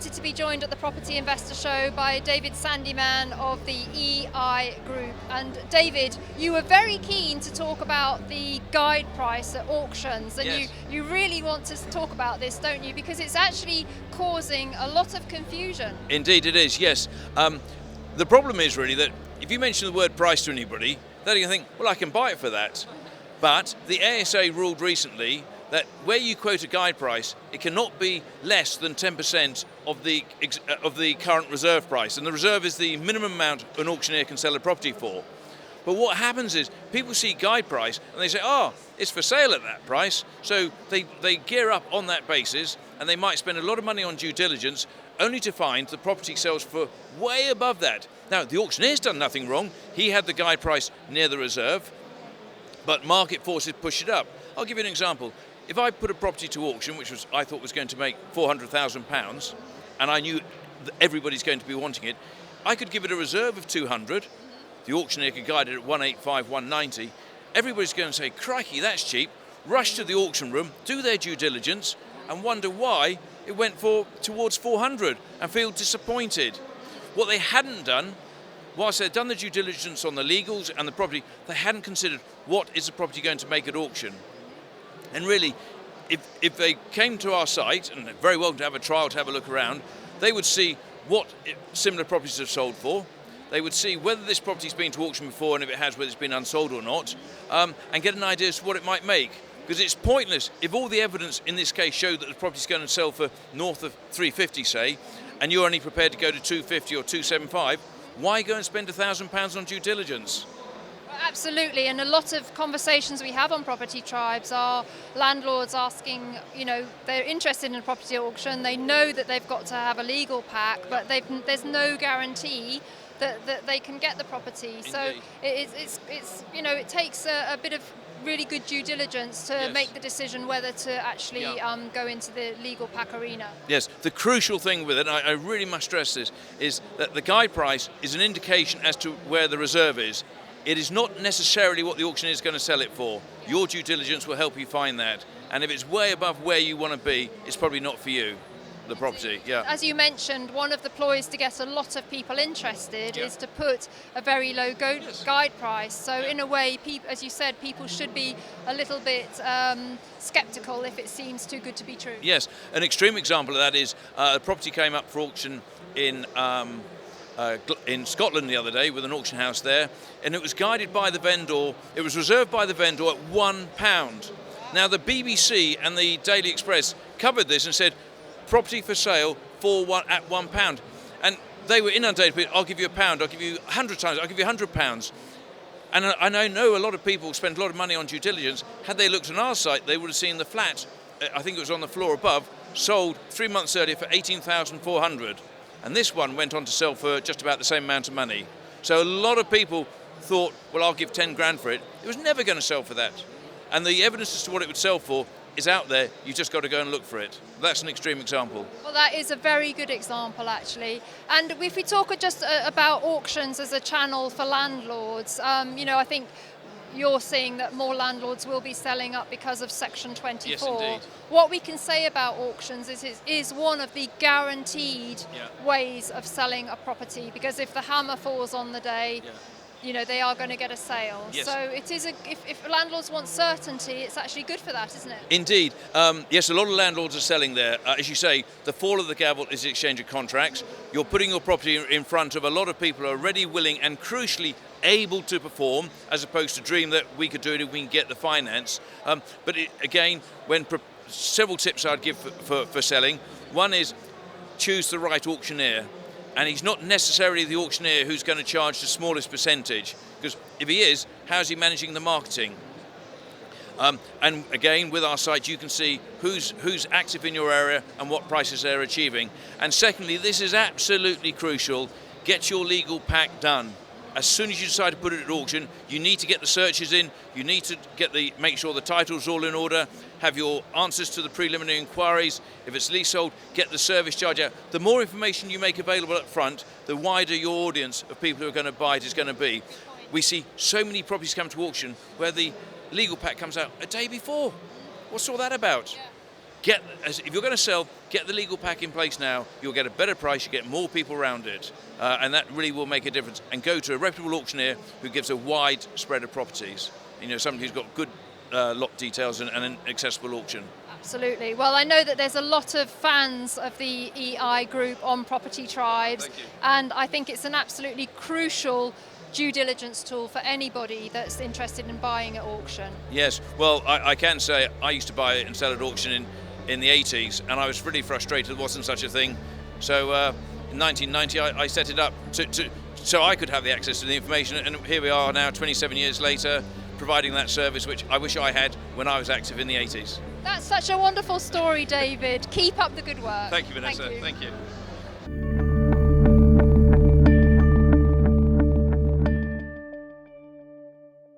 delighted to be joined at the Property Investor Show by David Sandeman of the EI Group. And David, you were very keen to talk about the guide price at auctions, and Yes. you really want to talk about this, don't you? Because it's actually causing a lot of confusion. Indeed it is, yes. The problem is really that if you mention the word price to anybody, they're going to think, well, I can buy it for that. But the ASA ruled recently that where you quote a guide price, it cannot be less than 10% of the current reserve price. And the reserve is the minimum amount an auctioneer can sell a property for. But what happens is people see guide price and they say, oh, it's for sale at that price. So they gear up on that basis, and they might spend a lot of money on due diligence only to find the property sells for way above that. Now, the auctioneer's done nothing wrong. He had the guide price near the reserve, but market forces push it up. I'll give you an example. If I put a property to auction, which I thought was going to make £400,000, and I knew that everybody's going to be wanting it, I could give it a reserve of 200. The auctioneer could guide it at 185, 190. Everybody's going to say, crikey, that's cheap. Rush to the auction room, do their due diligence, and wonder why it went towards 400 and feel disappointed. What they hadn't done, whilst they'd done the due diligence on the legals and the property, they hadn't considered what is the property going to make at auction. And really, if they came to our site, and they're very welcome to have a trial to have a look around, they would see what similar properties have sold for. They would see whether this property's been to auction before, and if it has, whether it's been unsold or not, and get an idea as to what it might make. Because it's pointless if all the evidence in this case showed that the property's going to sell for north of 350, say, and you're only prepared to go to 250 or 275, why go and spend £1,000 on due diligence? Absolutely, and a lot of conversations we have on Property Tribes are landlords asking, they're interested in a property auction, they know that they've got to have a legal pack, but there's no guarantee that they can get the property. Indeed. So it takes a bit of really good due diligence to make the decision whether to actually go into the legal pack arena. Yes, the crucial thing with it, and I really must stress this, is that the guide price is an indication as to where the reserve is. It is not necessarily what the auctioneer is going to sell it for. Your due diligence will help you find that. And if it's way above where you want to be, it's probably not for you, the property. Yeah. As you mentioned, one of the ploys to get a lot of people interested is to put a very low guide price. So in a way, as you said, people should be a little bit sceptical if it seems too good to be true. Yes, an extreme example of that is a property came up for auction in Scotland the other day with an auction house there, and it was guided by the vendor. It was reserved by the vendor at £1. Now the BBC and the Daily Express covered this and said, property for sale at £1, and they were inundated with, I'll give you £1, I'll give you 100 times, I'll give you £100. And I know a lot of people spend a lot of money on due diligence. Had they looked on our site, they would have seen the flat, I think it was on the floor above, sold 3 months earlier for £18,400. And this one went on to sell for just about the same amount of money. So a lot of people thought, well, I'll give 10 grand for it. It was never going to sell for that. And the evidence as to what it would sell for is out there. You've just got to go and look for it. That's an extreme example. Well, that is a very good example, actually. And if we talk just about auctions as a channel for landlords, I think you're seeing that more landlords will be selling up because of Section 24. Yes, indeed. What we can say about auctions is one of the guaranteed ways of selling a property, because if the hammer falls on the day, they are going to get a sale. Yes. So it is if landlords want certainty, it's actually good for that, isn't it? Indeed. Yes, a lot of landlords are selling there. As you say, the fall of the gavel is the exchange of contracts. You're putting your property in front of a lot of people who are ready, willing, and crucially able to perform, as opposed to dream that we could do it if we can get the finance. But several tips I'd give for selling. One is choose the right auctioneer. And he's not necessarily the auctioneer who's going to charge the smallest percentage, because if he is, how's he managing the marketing? And again, with our site, you can see who's active in your area and what prices they're achieving. And secondly, this is absolutely crucial, get your legal pack done. As soon as you decide to put it at auction, you need to get the searches in, you need to make sure the title's all in order, have your answers to the preliminary inquiries. If it's leasehold, get the service charge out. The more information you make available up front, the wider your audience of people who are going to buy it is going to be. We see so many properties come to auction where the legal pack comes out a day before. What's all that about? if you're going to sell, get the legal pack in place now. You'll get a better price. You get more people around it, and that really will make a difference. And go to a reputable auctioneer who gives a wide spread of properties. Somebody who's got good lot details and an accessible auction. Absolutely. Well, I know that there's a lot of fans of the EI group on Property Tribes, and I think it's an absolutely crucial due diligence tool for anybody that's interested in buying at auction. Yes, well, I can say I used to buy and sell at auction in the 80s, and I was really frustrated there wasn't such a thing. So in 1990 I set it up so I could have the access to the information, and here we are now 27 years later providing that service, which I wish I had when I was active in the 80s. That's such a wonderful story, David. Keep up the good work. Thank you, Vanessa. Thank you. Thank you.